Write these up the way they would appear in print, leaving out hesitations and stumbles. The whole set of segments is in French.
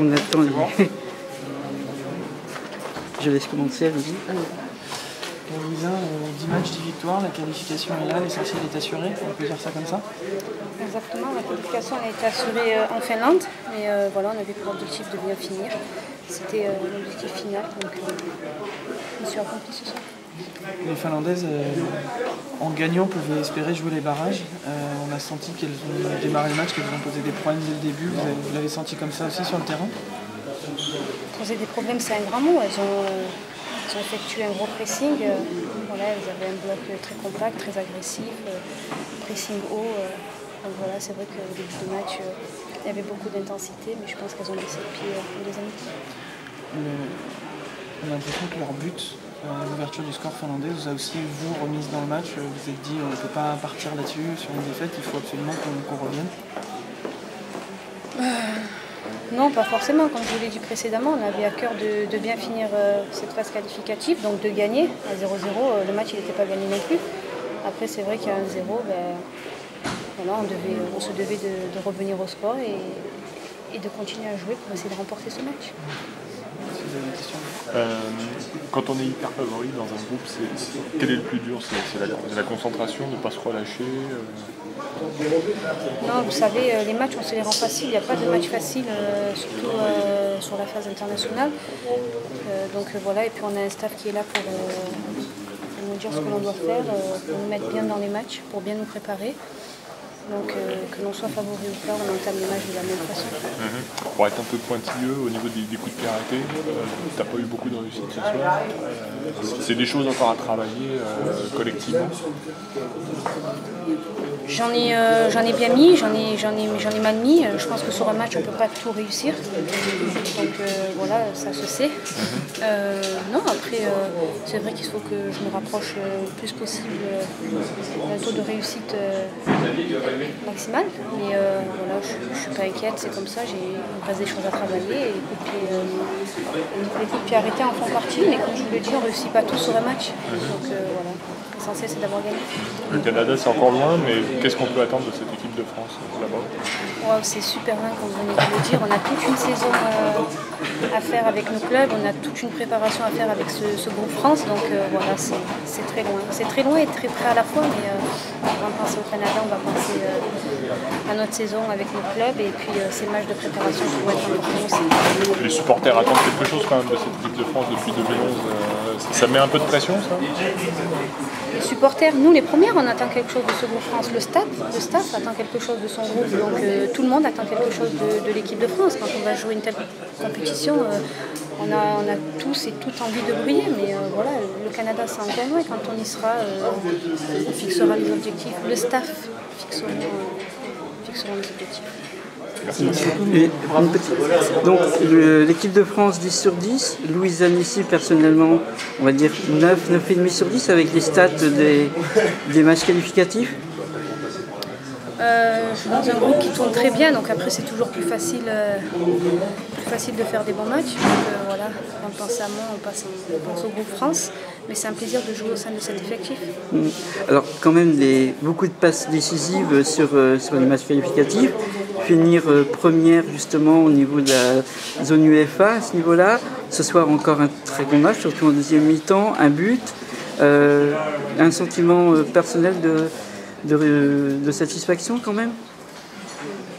on attend. Je laisse commencer, allez-y. Pour Louisa, 10 matchs, 10 victoires, la qualification est là, l'essentiel est assuré, on peut dire ça comme ça? Exactement, la qualification a été assurée en Finlande, mais voilà, on avait pour objectif de bien finir. C'était l'objectif final, donc mission accomplie ce soir. Les Finlandaises, en gagnant, pouvaient espérer jouer les barrages. On a senti qu'elles ont démarré le match, qu'elles ont posé des problèmes dès le début. Vous l'avez senti comme ça aussi sur le terrain? Poser des problèmes, c'est un grand mot. Elles ont effectué un gros pressing. Voilà, elles avaient un bloc très compact, très agressif, pressing haut. Donc voilà, c'est vrai qu'au début du match, il y avait beaucoup d'intensité, mais je pense qu'elles ont laissé le pied en deuxième mi-temps. On a l'impression que leur but, l'ouverture du score finlandais, vous a aussi vous remise dans le match. Vous vous êtes dit, on ne peut pas partir là-dessus sur une défaite, il faut absolument qu'on revienne. Non, pas forcément. Comme je vous l'ai dit précédemment, on avait à cœur de bien finir cette phase qualificative, donc de gagner. À 0-0, le match n'était pas gagné non plus. Après, c'est vrai qu'à 1-0, voilà, on se devait de revenir au sport et de continuer à jouer pour essayer de remporter ce match. Si vous avez des questions. Quand on est hyper favori dans un groupe, quel est le plus dur? C'est la concentration, de ne pas se relâcher Non, vous savez, les matchs, on se les rend faciles. Il n'y a pas de match facile, surtout sur la phase internationale. Donc voilà, et puis on a un staff qui est là pour nous dire ce que l'on doit faire, pour nous mettre bien dans les matchs, pour bien nous préparer. Donc que l'on soit favori ou pas, on entame les matchs de la même façon. Pour être un peu pointilleux au niveau des coups de pied arrêtés, tu n'as pas eu beaucoup de réussite ce soir. C'est des choses encore à travailler collectivement. J'en ai bien mis, j'en ai mal mis. Je pense que sur un match, on ne peut pas tout réussir. Donc voilà, ça se sait. Non, après, c'est vrai qu'il faut que je me rapproche le plus possible d'un taux de réussite maximal. Mais voilà, je ne suis pas inquiète, c'est comme ça, il me reste des choses à travailler. Les coups de pied arrêtés en font partie, mais comme je vous le dis, on ne réussit pas tous sur un match. Donc voilà, l'essentiel c'est d'avoir gagné. Le Canada c'est encore loin, mais qu'est-ce qu'on peut attendre de cette équipe de France là-bas? Wow, c'est super loin, comme vous venez de le dire. On a toute une saison à faire avec nos clubs, on a toute une préparation à faire avec ce groupe France. Donc voilà, c'est très loin. C'est très loin et très près à la fois, mais on va penser au Canada, on va penser à notre saison avec nos clubs et puis ces matchs de préparation qui vont être importants aussi. Les supporters attendent quelque chose quand même de cette équipe de France depuis 2011. Ça met un peu de pression, ça? Les supporters, nous les premières, on attend quelque chose de ce groupe France. Le staff attend quelque chose de son groupe. Donc tout le monde attend quelque chose de l'équipe de France. Quand on va jouer une telle compétition, on a tous et toutes envie de briller. Mais voilà, le Canada c'est encore loin. Quand on y sera, on fixera les objectifs. Le staff fixera les objectifs. Donc l'équipe de France 10 sur 10, Louisa Nissi personnellement on va dire 9, 9,5 sur 10 avec les stats des matchs qualificatifs. Je suis dans un groupe qui tourne très bien, donc après c'est toujours plus facile de faire des bons matchs. Donc voilà, on pense à moi, on pense au groupe France, mais c'est un plaisir de jouer au sein de cet effectif. Alors quand même beaucoup de passes décisives sur les matchs qualificatifs, finir première justement au niveau de la zone UEFA à ce niveau-là. Ce soir encore un très bon match, surtout en deuxième mi-temps, un but, un sentiment personnel de satisfaction quand même.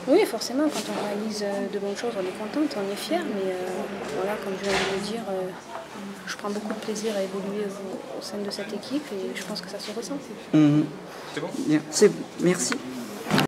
Oui, forcément, quand on réalise de bonnes choses, on est contente, on est fier, mais voilà, comme je viens de le dire, je prends beaucoup de plaisir à évoluer au sein de cette équipe et je pense que ça se ressent. C'est bon. Bien. Merci.